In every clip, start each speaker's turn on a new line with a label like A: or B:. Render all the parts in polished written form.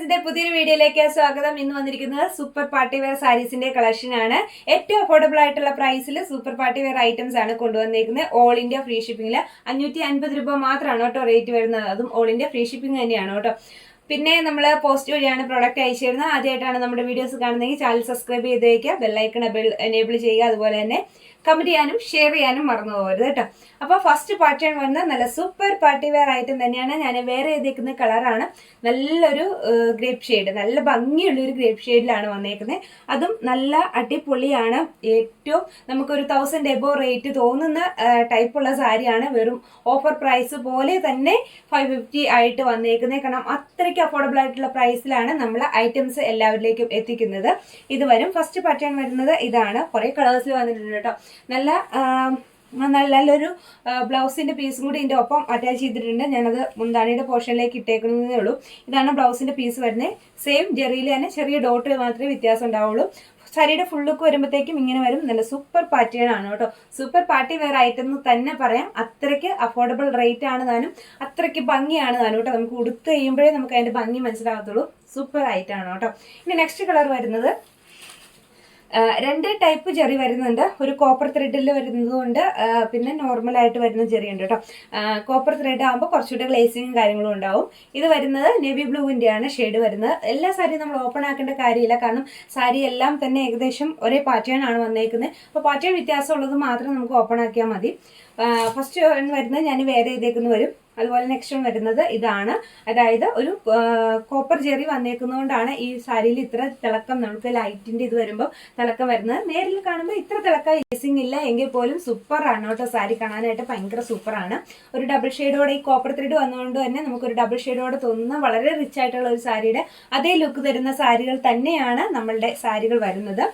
A: കളക്ഷൻസിന്റെ പുതിയൊരു വീഡിയോയിലേക്ക് സ്വാഗതം. ഇന്ന് വന്നിരിക്കുന്നത് സൂപ്പർ പാർട്ടി വെയർ സാരീസിന്റെ കളക്ഷൻ ആണ്. ഏറ്റവും അഫോർഡബിൾ ആയിട്ടുള്ള പ്രൈസിൽ സൂപ്പർ പാർട്ടി വെയർ ഐറ്റംസ് ആണ് കൊണ്ടുവന്നിരിക്കുന്നത്. ഓൾ ഇന്ത്യ ഫ്രീ ഷിപ്പിംഗിൽ 550 രൂപ മാത്രമാണ് കേട്ടോ റേറ്റ് വരുന്നത്. അതും ഓൾ ഇന്ത്യ ഫ്രീ ഷിപ്പിംഗ് തന്നെയാണ് കേട്ടോ. പിന്നെ നമ്മൾ പോസ്റ്റ് വഴിയാണ് പ്രോഡക്റ്റ് അയച്ചു തരുന്നത്. ആദ്യമായിട്ടാണ് നമ്മുടെ വീഡിയോസ് കാണുന്നതെങ്കിൽ ചാനൽ സബ്സ്ക്രൈബ് ചെയ്ത് വയ്ക്കുക, ബെല്ലൈക്കൺ എനേബിൾ ചെയ്യുക, അതുപോലെ തന്നെ കമന്റ് ചെയ്യാനും ഷെയർ ചെയ്യാനും മറന്നു പോകരുത് കേട്ടോ. അപ്പോൾ ഫസ്റ്റ് പാറ്റേൺ വന്ന നല്ല സൂപ്പർ പാർട്ടി വെയർ ഐറ്റം തന്നെയാണ്. ഞാൻ വേറെ ചെയ്തേക്കുന്ന കളറാണ് നല്ലൊരു ഗ്രേപ്പ് ഷെയ്ഡ്, നല്ല ഭംഗിയുള്ളൊരു ഗ്രേപ്പ് ഷെയ്ഡിലാണ് വന്നേക്കുന്നത്. അതും നല്ല അടിപൊളിയാണ്. ഏറ്റവും നമുക്കൊരു 1000 എബോ റേറ്റ് തോന്നുന്ന ടൈപ്പുള്ള സാരിയാണ്. വെറും ഓഫർ പ്രൈസ് പോലെ തന്നെ 550 ആയിട്ട് വന്നേക്കുന്നത്. കാരണം അത്രയ്ക്ക് അഫോർഡബിൾ ആയിട്ടുള്ള പ്രൈസിലാണ് നമ്മൾ ഐറ്റംസ് എല്ലാവരിലേക്കും എത്തിക്കുന്നത്. ഇത് വരും. ഫസ്റ്റ് പാറ്റേൺ വരുന്നത് ഇതാണ്. കുറേ കളേഴ്സിൽ വന്നിട്ടുണ്ട് കേട്ടോ. നല്ലൊരു ബ്ലൗസിന്റെ പീസും കൂടി ഇതിന്റെ ഒപ്പം അറ്റാച്ച് ചെയ്തിട്ടുണ്ട്. ഞാനത് മുന്താണിയുടെ പോർഷനിലേക്ക് ഇട്ടേക്കുന്നതേ ഉള്ളൂ. ഇതാണ് ബ്ലൗസിന്റെ പീസ് വരുന്നത്. സെയിം ജെറിയിൽ തന്നെ ചെറിയ ഡോട്ട് മാത്രമേ വ്യത്യാസം ഉണ്ടാവുള്ളൂ. സാരിയുടെ ഫുൾ ലുക്ക് വരുമ്പോഴത്തേക്കും ഇങ്ങനെ വരും. നല്ല സൂപ്പർ പാറ്റേൺ ആണ് കേട്ടോ. സൂപ്പർ പാർട്ടി വെയർ ഐറ്റം എന്ന് തന്നെ പറയാം. അത്രയ്ക്ക് അഫോർഡബിൾ റേറ്റ് ആണ് താനും, അത്രയ്ക്ക് ഭംഗിയാണ് താനും കേട്ടോ. നമുക്ക് ഉടുത്ത് കഴിയുമ്പോഴേ നമുക്ക് അതിന്റെ ഭംഗി മനസ്സിലാകത്തുള്ളൂ. സൂപ്പർ ആയിട്ടാണ് കേട്ടോ. ഇനി നെക്സ്റ്റ് കളർ വരുന്നത് രണ്ട് ടൈപ്പ് ജെറി വരുന്നുണ്ട്. ഒരു കോപ്പർ ത്രെഡിൽ വരുന്നതുകൊണ്ട് പിന്നെ നോർമലായിട്ട് വരുന്ന ജെറി ഉണ്ട് കേട്ടോ. കോപ്പർ ത്രെഡ് ആകുമ്പോൾ കുറച്ചുകൂടെ ഗ്ലേസിങ്ങും കാര്യങ്ങളും ഉണ്ടാവും. ഇത് വരുന്നത് നേവി ബ്ലൂവിൻ്റെയാണ് ഷെയ്ഡ് വരുന്നത്. എല്ലാ സാരിയും നമ്മൾ ഓപ്പൺ ആക്കേണ്ട കാര്യമില്ല, കാരണം സാരി എല്ലാം തന്നെ ഏകദേശം ഒരേ പാറ്റേൺ ആണ് വന്നേക്കുന്നത്. അപ്പോൾ പാറ്റേൺ വ്യത്യാസമുള്ളത് മാത്രം നമുക്ക് ഓപ്പൺ ആക്കിയാൽ മതി. ഫസ്റ്റ് വരുന്നത് ഞാൻ വേറെ ചെയ്തേക്കുന്ന വരും. അതുപോലെ നെക്സ്റ്റ് വരുന്നത് ഇതാണ്. അതായത് ഒരു കോപ്പർ ജെറി വന്നേക്കുന്നതുകൊണ്ടാണ് ഈ സാരിയിൽ ഇത്ര തിളക്കം, നമുക്ക് ലൈറ്റിന്റെ ഇത് വരുമ്പോൾ തിളക്കം വരുന്നത്. നേരിൽ കാണുമ്പോൾ ഇത്ര തിളക്കം ലേസിംഗ് ഇല്ല എങ്കിൽ പോലും സൂപ്പർ ആണ് കേട്ടോ. സാരി കാണാനായിട്ട് ഭയങ്കര സൂപ്പറാണ്. ഒരു ഡബിൾ ഷെയ്ഡോടെ ഈ കോപ്പർ ത്രെഡ് വന്നതുകൊണ്ട് തന്നെ നമുക്കൊരു ഡബിൾ ഷെയ്ഡോടെ തോന്നുന്ന വളരെ റിച്ച് ആയിട്ടുള്ള ഒരു സാരിയുടെ അതേ ലുക്ക് തരുന്ന സാരികൾ തന്നെയാണ് നമ്മളുടെ സാരികൾ വരുന്നത്.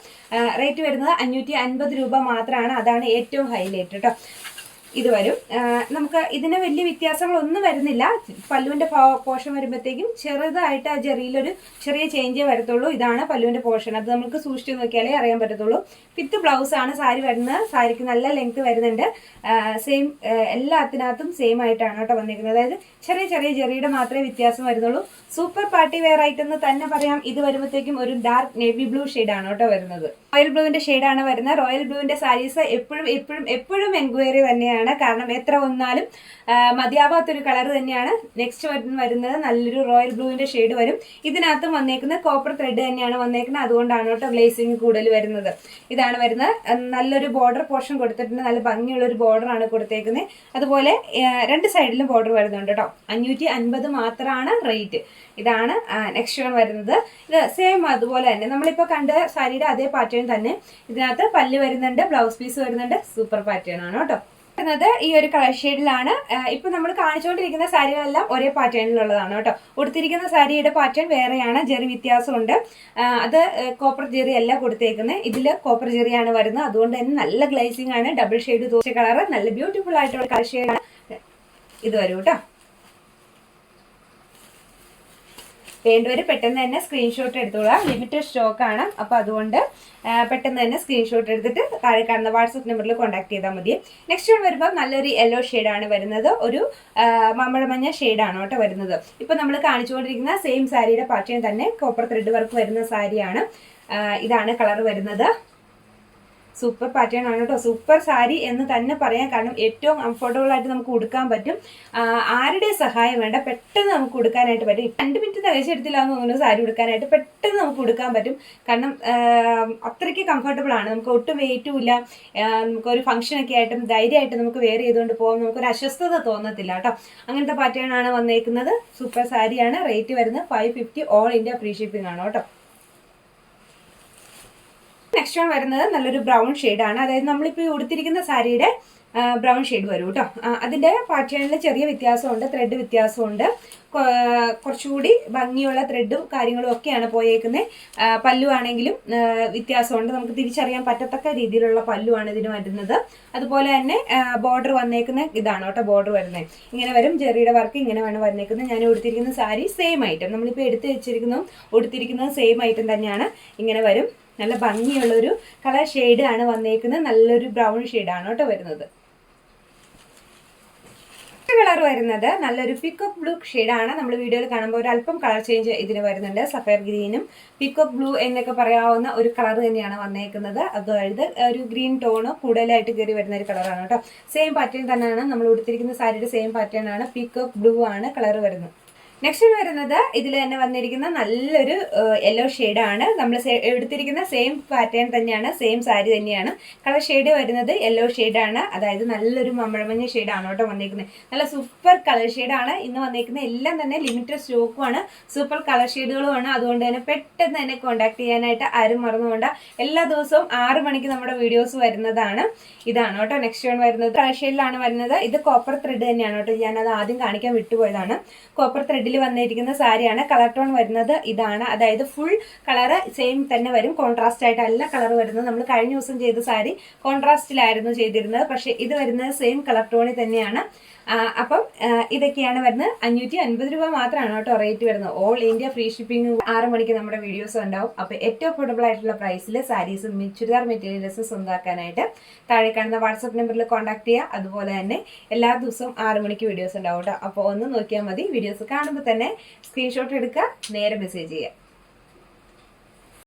A: റേറ്റ് വരുന്നത് 550 രൂപ മാത്രമാണ്. അതാണ് ഏറ്റവും ഹൈലൈറ്റ് കേട്ടോ. ഇത് വരും. നമുക്ക് ഇതിന് വലിയ വ്യത്യാസങ്ങളൊന്നും വരുന്നില്ല. പല്ലുവിന്റെ പോർഷൻ വരുമ്പോഴത്തേക്കും ചെറുതായിട്ട് ആ ജെറിയിലൊരു ചെറിയ ചേഞ്ചേ വരത്തുള്ളൂ. ഇതാണ് പല്ലുവിന്റെ പോർഷൻ. അത് നമുക്ക് സൂക്ഷിച്ച് നോക്കിയാലേ അറിയാൻ പറ്റത്തുള്ളൂ. വിത്ത് ബ്ലൗസ് ആണ് സാരി വരുന്നത്. സാരിക്ക് നല്ല ലെങ്ത് വരുന്നുണ്ട്. സെയിം എല്ലാത്തിനകത്തും സെയിം ആയിട്ടാണ് കേട്ടോ വന്നിരിക്കുന്നത്. അതായത് ചെറിയ ചെറിയ ജെറിയുടെ മാത്രമേ വ്യത്യാസം വരുന്നുള്ളൂ. സൂപ്പർ പാർട്ടി വെയർ ആയിട്ട് എന്ന് തന്നെ പറയാം. ഇത് വരുമ്പോഴത്തേക്കും ഒരു ഡാർക്ക് നേവി ബ്ലൂ ഷെയ്ഡാണ് കേട്ടോ വരുന്നത്. റോയൽ ബ്ലൂവിന്റെ ഷെയ്ഡാണ് വരുന്നത്. റോയൽ ബ്ലൂവിന്റെ സാരീസ് എപ്പോഴും എൻക്വയറി തന്നെയാണ്. കാരണം എത്ര വന്നാലും മതിയാവാത്തൊരു കളർ തന്നെയാണ്. നെക്സ്റ്റ് വരുന്നത് നല്ലൊരു റോയൽ ബ്ലൂവിന്റെ ഷെയ്ഡ് വരും. ഇതിനകത്തും വന്നേക്കുന്നത് കോപ്പർ ത്രെഡ് തന്നെയാണ് വന്നേക്കുന്നത്. അതുകൊണ്ടാണ് കേട്ടോ ഗ്ലേസിംഗ് കൂടുതൽ വരുന്നത്. ഇതാണ് വരുന്നത്. നല്ലൊരു ബോർഡർ പോർഷൻ കൊടുത്തിട്ടുണ്ട്. നല്ല ഭംഗിയുള്ള ഒരു ബോർഡർ ആണ് കൊടുത്തേക്കുന്നത്. അതുപോലെ രണ്ട് സൈഡിലും ബോർഡർ വരുന്നുണ്ട് കേട്ടോ. 550 മാത്രമാണ് റേറ്റ്. ഇതാണ് നെക്സ്റ്റ് വരുന്നത്. ഇത് സെയിം അതുപോലെ തന്നെ നമ്മളിപ്പോൾ കണ്ട സാരിയുടെ അതേ പാറ്റേൺ തന്നെ. ഇതിനകത്ത് പല്ല് വരുന്നുണ്ട്, ബ്ലൗസ് പീസ് വരുന്നുണ്ട്. സൂപ്പർ പാറ്റേൺ ആണ് കേട്ടോ. വരുന്നത് ഈ ഒരു കളർ ഷെയ്ഡിലാണ്. ഇപ്പൊ നമ്മൾ കാണിച്ചുകൊണ്ടിരിക്കുന്ന സാരികളെല്ലാം ഒരേ പാറ്റേണിലുള്ളതാണ് കേട്ടോ. ഉടുത്തിരിക്കുന്ന സാരിയുടെ പാറ്റേൺ വേറെയാണ്. ജെറി വ്യത്യാസമുണ്ട്. അത് കോപ്പർ ജെറി അല്ല കൊടുത്തേക്കുന്നത്. ഇതില് കോപ്പർ ജെറിയാണ് വരുന്നത്. അതുകൊണ്ട് തന്നെ നല്ല ഗ്ലേസിംഗ് ആണ്. ഡബിൾ ഷെയ്ഡ് തോന്നിയ കളർ, നല്ല ബ്യൂട്ടിഫുൾ ആയിട്ടുള്ള കളർ ഷെയ്ഡാണ് ഇത് വരും കേട്ടോ. വേണ്ടവർ പെട്ടെന്ന് തന്നെ സ്ക്രീൻഷോട്ട് എടുത്തോളാം. ലിമിറ്റഡ് സ്റ്റോക്ക് ആണ്. അപ്പോൾ അതുകൊണ്ട് പെട്ടെന്ന് തന്നെ സ്ക്രീൻഷോട്ട് എടുത്തിട്ട് താഴെ കാണുന്ന വാട്സപ്പ് നമ്പറിൽ കോൺടാക്ട് ചെയ്താൽ മതി. നെക്സ്റ്റ് വരുമ്പോൾ നല്ലൊരു യെല്ലോ ഷെയ്ഡാണ് വരുന്നത്. ഒരു മാമ്പഴമഞ്ഞ ഷെയ്ഡാണ് കേട്ടോ വരുന്നത്. ഇപ്പം നമ്മൾ കാണിച്ചുകൊണ്ടിരിക്കുന്ന സെയിം സാരിയുടെ പാറ്റേൺ തന്നെ കോപ്പർ ത്രെഡ് വർക്ക് വരുന്ന സാരിയാണ്. ഇതാണ് കളർ വരുന്നത്. സൂപ്പർ പാറ്റേൺ ആണ് കേട്ടോ. സൂപ്പർ സാരി എന്ന് തന്നെ പറയാം. കാരണം ഏറ്റവും കംഫർട്ടബിൾ ആയിട്ട് നമുക്ക് ഉടുക്കാൻ പറ്റും. ആരുടെ സഹായം വേണ്ട, പെട്ടെന്ന് നമുക്ക് ഉടുക്കാനായിട്ട് പറ്റും. 2 മിനിറ്റ് തികച്ചെടുത്തില്ല എന്ന് തോന്നുന്നു സാരി ഉടുക്കാനായിട്ട്. പെട്ടെന്ന് നമുക്ക് ഉടുക്കാൻ പറ്റും. കാരണം അത്രയ്ക്ക് കംഫർട്ടബിൾ ആണ്. നമുക്ക് ഒട്ടും വെയിറ്റും ഇല്ല. നമുക്കൊരു ഫംഗ്ഷനൊക്കെ ആയിട്ടും ധൈര്യമായിട്ട് നമുക്ക് വെയർ ചെയ്തുകൊണ്ട് പോകാം. നമുക്കൊരു അസ്വസ്ഥത തോന്നത്തില്ല കേട്ടോ. അങ്ങനത്തെ പാറ്റേൺ ആണ് വന്നേക്കുന്നത്. സൂപ്പർ സാരിയാണ്. റേറ്റ് വരുന്നത് 550. ഓൾ ഇന്ത്യ ഫ്രീ ഷിപ്പിംഗ് ആണ് കേട്ടോ. നെക്സ്റ്റ് വൺ വരുന്നത് നല്ലൊരു ബ്രൗൺ ഷെയ്ഡാണ്. അതായത് നമ്മളിപ്പോൾ ഉടുത്തിരിക്കുന്ന സാരിയുടെ ബ്രൗൺ ഷെയ്ഡ് വരും കേട്ടോ. അതിൻ്റെ പാറ്റേണിൽ ചെറിയ വ്യത്യാസമുണ്ട്, ത്രെഡ് വ്യത്യാസമുണ്ട്. കുറച്ചുകൂടി ഭംഗിയുള്ള ത്രെഡും കാര്യങ്ങളും ഒക്കെയാണ് പോയേക്കുന്നത്. പല്ലു ആണെങ്കിലും വ്യത്യാസമുണ്ട്. നമുക്ക് തിരിച്ചറിയാൻ പറ്റത്തക്ക രീതിയിലുള്ള പല്ലുവാണ് ഇതിന് വരുന്നത്. അതുപോലെ തന്നെ ബോർഡർ വന്നേക്കുന്ന ഇതാണ് കേട്ടോ. ബോർഡർ വരുന്നത് ഇങ്ങനെ വരും. ജെറിയുടെ വർക്ക് ഇങ്ങനെ വേണം വന്നേക്കുന്നത്. ഞാൻ ഉടുത്തിരിക്കുന്ന സാരി സെയിം ഐറ്റം, നമ്മളിപ്പോൾ എടുത്ത് വെച്ചിരിക്കുന്നതും ഉടുത്തിരിക്കുന്നതും സെയിം ഐറ്റം തന്നെയാണ്. ഇങ്ങനെ വരും. നല്ല ഭംഗിയുള്ളൊരു കളർ ഷെയ്ഡ് ആണ് വന്നേക്കുന്നത്. നല്ലൊരു ബ്രൗൺ ഷെയ്ഡാണ് കേട്ടോ വരുന്നത്. കളർ വരുന്നത് നല്ലൊരു പിക്കോക്ക് ബ്ലൂ ഷെയ്ഡാണ്. നമ്മൾ വീഡിയോയിൽ കാണുമ്പോൾ ഒരു അല്പം കളർ ചേഞ്ച് ഇതിന് വരുന്നുണ്ട്. സഫയർ ഗ്രീനും പിക്കോക്ക് ബ്ലൂ എന്നൊക്കെ പറയാവുന്ന ഒരു കളർ തന്നെയാണ് വന്നേക്കുന്നത്. അതായത് ഒരു ഗ്രീൻ ടോണ് കൂടുതലായിട്ട് കയറി വരുന്ന ഒരു കളറാണ് കേട്ടോ. സെയിം പാറ്റേൺ തന്നെയാണ് നമ്മൾ ഉടുത്തിരിക്കുന്ന സാരിയുടെ സെയിം പാറ്റേൺ ആണ്. പിക്കോക്ക് ബ്ലൂ ആണ് കളർ വരുന്നത്. നെക്സ്റ്റ് വരുന്നത് ഇതിൽ തന്നെ വന്നിരിക്കുന്ന നല്ലൊരു യെല്ലോ ഷെയ്ഡാണ്. നമ്മൾ എടുത്തിരിക്കുന്ന സെയിം പാറ്റേൺ തന്നെയാണ്, സെയിം സാരി തന്നെയാണ്. കളർ ഷെയ്ഡ് വരുന്നത് യെല്ലോ ഷെയ്ഡാണ്. അതായത് നല്ലൊരു മമ്പഴമഞ്ഞ ഷെയ്ഡാണ് കേട്ടോ വന്നിരിക്കുന്നത്. നല്ല സൂപ്പർ കളർ ഷെയ്ഡാണ് ഇന്ന് വന്നിരിക്കുന്നത്. എല്ലാം തന്നെ ലിമിറ്റഡ് സ്റ്റോക്കുമാണ്, സൂപ്പർ കളർ ഷെയ്ഡുകളുമാണ്. അതുകൊണ്ട് തന്നെ പെട്ടെന്ന് തന്നെ കോൺടാക്ട് ചെയ്യാനായിട്ട് ആരും മറന്നുകൊണ്ട്. എല്ലാ ദിവസവും 6 മണിക്ക് നമ്മുടെ വീഡിയോസ് വരുന്നതാണ്. ഇതാണ് കേട്ടോ നെക്സ്റ്റ് വൺ വരുന്നത്. കളർ ഷെയ്ഡിലാണ് വരുന്നത്. ഇത് കോപ്പർ ത്രെഡ് തന്നെയാണ് കേട്ടോ. ഞാനത് ആദ്യം കാണിക്കാൻ വിട്ടുപോയതാണ്. കോപ്പർ ത്രെഡിൽ വന്നിരിക്കുന്ന സാരിയാണ്. കളർ ടോൺ വരുന്നത് ഇതാണ്. അതായത് ഫുൾ കളറ് സെയിം തന്നെ വരും. കോൺട്രാസ്റ്റ് ആയിട്ടല്ല കളർ വരുന്നത്. നമ്മൾ കഴിഞ്ഞ ദിവസം ചെയ്ത സാരി കോൺട്രാസ്റ്റിലായിരുന്നു ചെയ്തിരുന്നത്. പക്ഷെ ഇത് വരുന്നത് സെയിം കളർ ടോണിൽ തന്നെയാണ്. അപ്പം ഇതൊക്കെയാണ് വരുന്നത്. 550 രൂപ മാത്രമാണ് കേട്ടോ റേറ്റ് വരുന്നത്. All India free shipping. 6 മണിക്ക് നമ്മുടെ വീഡിയോസ് ഉണ്ടാവും. അപ്പോൾ ഏറ്റവും അഫോർഡബിൾ ആയിട്ടുള്ള പ്രൈസിൽ സാരീസും ചുരിദാർ മെറ്റീരിയൽസും സ്വന്തമാക്കാനായിട്ട് താഴെ കാണുന്ന വാട്സപ്പ് നമ്പറിൽ കോൺടാക്ട് ചെയ്യുക. അതുപോലെ തന്നെ എല്ലാ ദിവസവും 6 മണിക്ക് വീഡിയോസ് ഉണ്ടാവും കേട്ടോ. അപ്പോൾ ഒന്ന് നോക്കിയാൽ മതി. വീഡിയോസ് കാണുമ്പോൾ തന്നെ സ്ക്രീൻഷോട്ട് എടുക്കുക, നേരെ മെസ്സേജ് ചെയ്യുക.